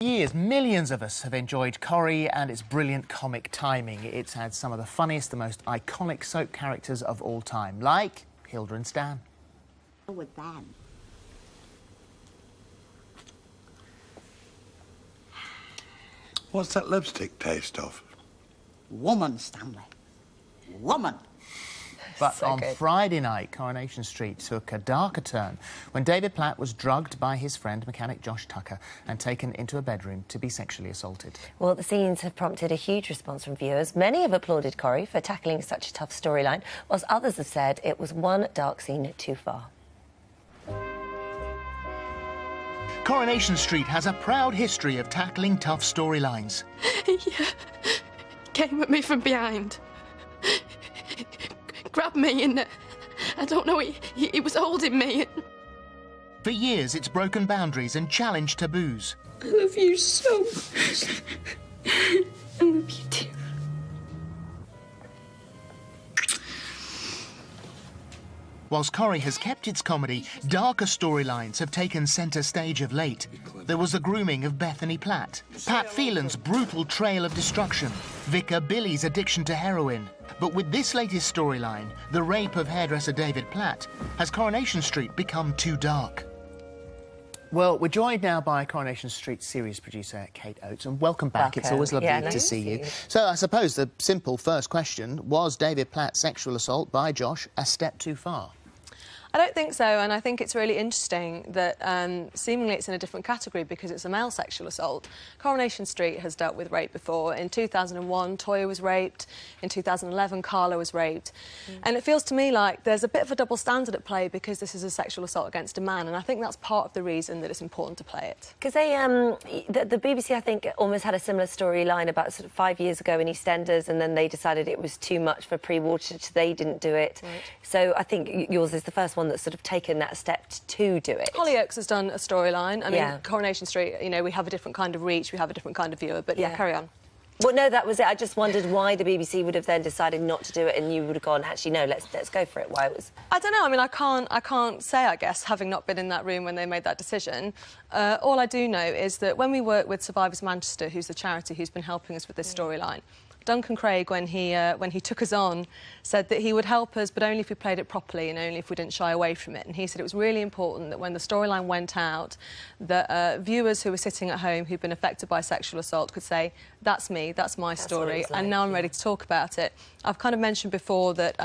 For years, millions of us have enjoyed Corrie and its brilliant comic timing. It's had some of the funniest, the most iconic soap characters of all time, like Hilda and Stan. With them. What's that lipstick taste of? Woman, Stanley. Woman. But So on good. Friday night, Coronation Street took a darker turn when David Platt was drugged by his friend, mechanic Josh Tucker, and taken into a bedroom to be sexually assaulted. Well, the scenes have prompted a huge response from viewers. Many have applauded Corrie for tackling such a tough storyline, whilst others have said it was one dark scene too far. Coronation Street has a proud history of tackling tough storylines. Yeah. Came at me from behind. Grabbed me and I don't know, he was holding me. For years, it's broken boundaries and challenged taboos. I love you so much. I love you too. Whilst Corrie has kept its comedy, darker storylines have taken centre stage of late. There was the grooming of Bethany Platt, Pat Phelan's brutal trail of destruction, Vicar Billy's addiction to heroin. But with this latest storyline, the rape of hairdresser David Platt, has Coronation Street become too dark? Well, we're joined now by Coronation Street series producer Kate Oates, and welcome back. It's Welcome. always lovely Yeah, to nice to see see you. you. So I suppose the simple first question, was David Platt's sexual assault by Josh a step too far? I don't think so, and I think it's really interesting that seemingly it's in a different category because it's a male sexual assault. Coronation Street has dealt with rape before. In 2001, Toya was raped. In 2011, Carla was raped. And it feels to me like there's a bit of a double standard at play because this is a sexual assault against a man, and I think that's part of the reason that it's important to play it. Because they, the BBC, I think, almost had a similar storyline about sort of 5 years ago in EastEnders, and then they decided it was too much for pre-water, so they didn't do it. Right. So I think yours is the first one that's sort of taken that step to do it. Hollyoaks has done a storyline. I Yeah. mean, Coronation Street, you know, we have a different kind of reach, we have a different kind of viewer, but yeah, carry on. Well, no, that was it. I just wondered why the BBC would have then decided not to do it, and you would have gone, actually, no, let's go for it. Why it was? I don't know. I mean, I can't say, I guess, having not been in that room when they made that decision. All I do know is that when we work with Survivors Manchester, who's the charity who's been helping us with this storyline, Duncan Craig, when he took us on, said that he would help us, but only if we played it properly and only if we didn't shy away from it. And he said it was really important that when the storyline went out, that viewers who were sitting at home who'd been affected by sexual assault could say, that's me, that's my story, what it was and now I'm ready to talk about it. I've kind of mentioned before that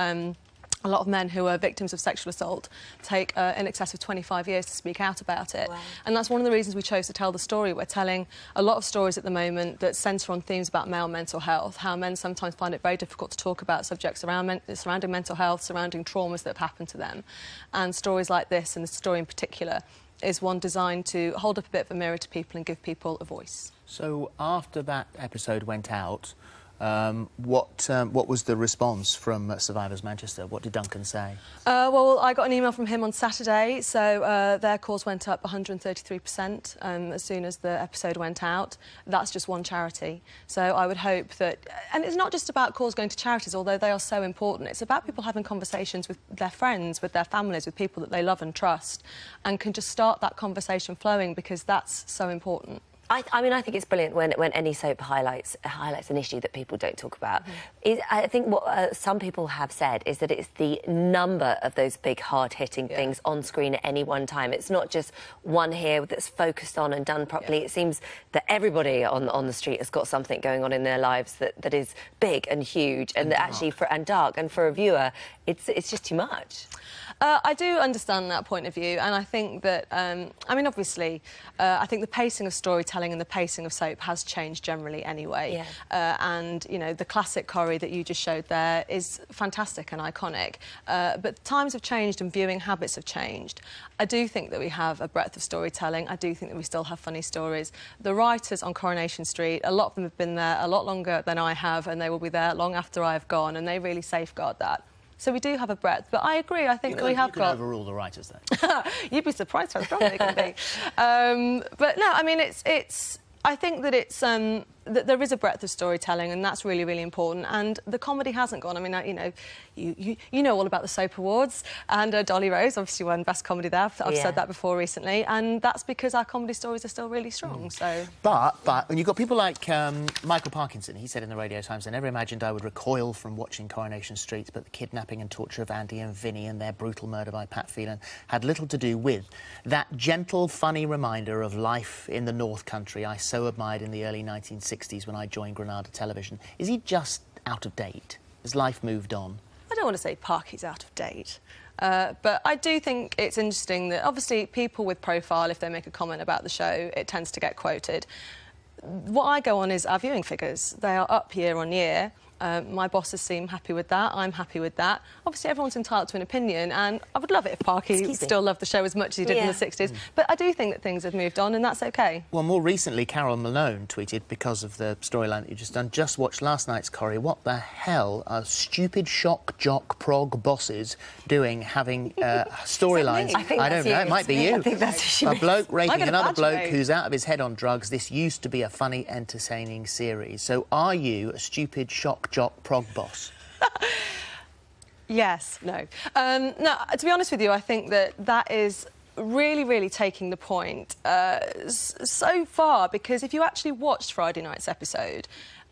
a lot of men who are victims of sexual assault take in excess of 25 years to speak out about it. Wow. And that's one of the reasons we chose to tell the story. We're telling a lot of stories at the moment that centre on themes about male mental health, how men sometimes find it very difficult to talk about subjects surrounding mental health, surrounding traumas that have happened to them. And stories like this, and this story in particular, is one designed to hold up a bit of a mirror to people and give people a voice. So after that episode went out, what was the response from Survivors Manchester? What did Duncan say? Well, I got an email from him on Saturday, so their calls went up 133% as soon as the episode went out. That's just one charity. So I would hope that... And it's not just about calls going to charities, although they are so important. It's about people having conversations with their friends, with their families, with people that they love and trust, and can just start that conversation flowing, because that's so important. I mean, I think it's brilliant when any soap highlights an issue that people don't talk about. I think what some people have said is that it's the number of those big, hard-hitting things on screen at any one time. It's not just one here that's focused on and done properly. It seems that everybody on the street has got something going on in their lives that is big and huge, and that actually and dark. And for a viewer, it's just too much. I do understand that point of view, and I think that, I mean, obviously, I think the pacing of storytelling and the pacing of soap has changed generally anyway. Yeah. And, you know, the classic Corrie that you just showed there is fantastic and iconic. But times have changed and viewing habits have changed. I do think that we have a breadth of storytelling. I do think that we still have funny stories. The writers on Coronation Street, a lot of them have been there a lot longer than I have, and they will be there long after I've gone, and they really safeguard that. So we do have a breadth, but I agree. I think that we have got. Overrule the writers, then. You'd be surprised how strong they can be. But no, I mean, it's I think that it's that there is a breadth of storytelling, and that's really, really important. And the comedy hasn't gone. I mean, you know all about the Soap Awards, and Dolly Rose obviously won Best Comedy there. I've said that before recently, and that's because our comedy stories are still really strong. So, but when you've got people like Michael Parkinson, he said in the Radio Times, "I never imagined I would recoil from watching Coronation Street, but the kidnapping and torture of Andy and Vinnie and their brutal murder by Pat Phelan had little to do with that gentle, funny reminder of life in the North Country I so admired in the early 1960s when I joined Granada Television." Is he just out of date? Has life moved on? I don't want to say Parky's out of date, but I do think it's interesting that obviously people with profile, if they make a comment about the show, it tends to get quoted. What I go on is our viewing figures. They are up year on year. My bosses seem happy with that. I'm happy with that. Obviously, everyone's entitled to an opinion, and I would love it if Parky still loved the show as much as he did in the 60s. But I do think that things have moved on, and that's OK. Well, more recently, Carol Malone tweeted, because of the storyline that you've just done, "Just watched last night's Corrie. What the hell are stupid shock jock prog bosses doing, having storylines?" I don't know. It might be you. I think that's what she A bloke raping another bloke mate. who's out of his head on drugs. This used to be a funny, entertaining series. So, are you a stupid shock jock prog boss? Yes, no. No, to be honest with you, I think that that is really, really taking the point so far, because if you actually watched Friday night's episode,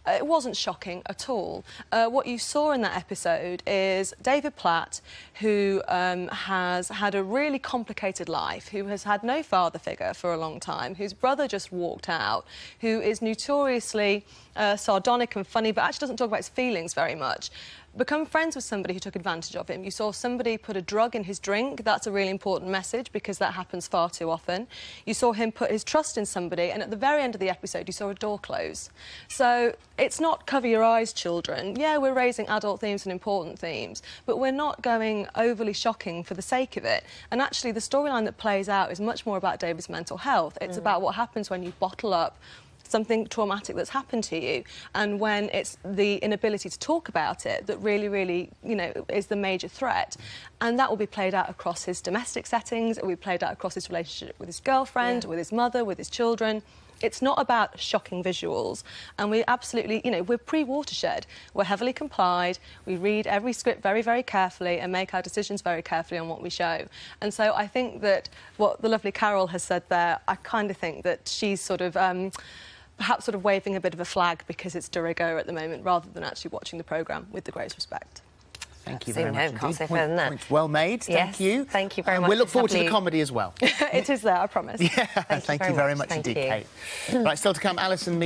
it wasn't shocking at all. What you saw in that episode is David Platt, who has had a really complicated life, who has had no father figure for a long time, whose brother just walked out, who is notoriously sardonic and funny, but actually doesn't talk about his feelings very much. Become friends with somebody who took advantage of him. You saw somebody put a drug in his drink. That's a really important message, because that happens far too often. You saw him put his trust in somebody, and at the very end of the episode, you saw a door close. So it's not cover your eyes, children. Yeah, we're raising adult themes and important themes, but we're not going overly shocking for the sake of it. And actually, the storyline that plays out is much more about David's mental health. It's about what happens when you bottle up something traumatic that's happened to you, and when it's the inability to talk about it that really, really, you know, is the major threat. And that will be played out across his domestic settings, it will be played out across his relationship with his girlfriend, with his mother, with his children. It's not about shocking visuals, and we absolutely, you know, we're pre-Watershed. We're heavily complied, we read every script very, very carefully and make our decisions very carefully on what we show. And so I think that what the lovely Carol has said there, I kind of think that she's sort of perhaps sort of waving a bit of a flag because it's de rigueur at the moment, rather than actually watching the programme with the greatest respect. Thank you very much. Can't say further than that. Points well made. Thank you. Thank you very much. We look It's forward to the lovely. comedy as well. It is there, I promise. Yeah, thank you very much Thank indeed, you. Kate. Right, still to come, Alison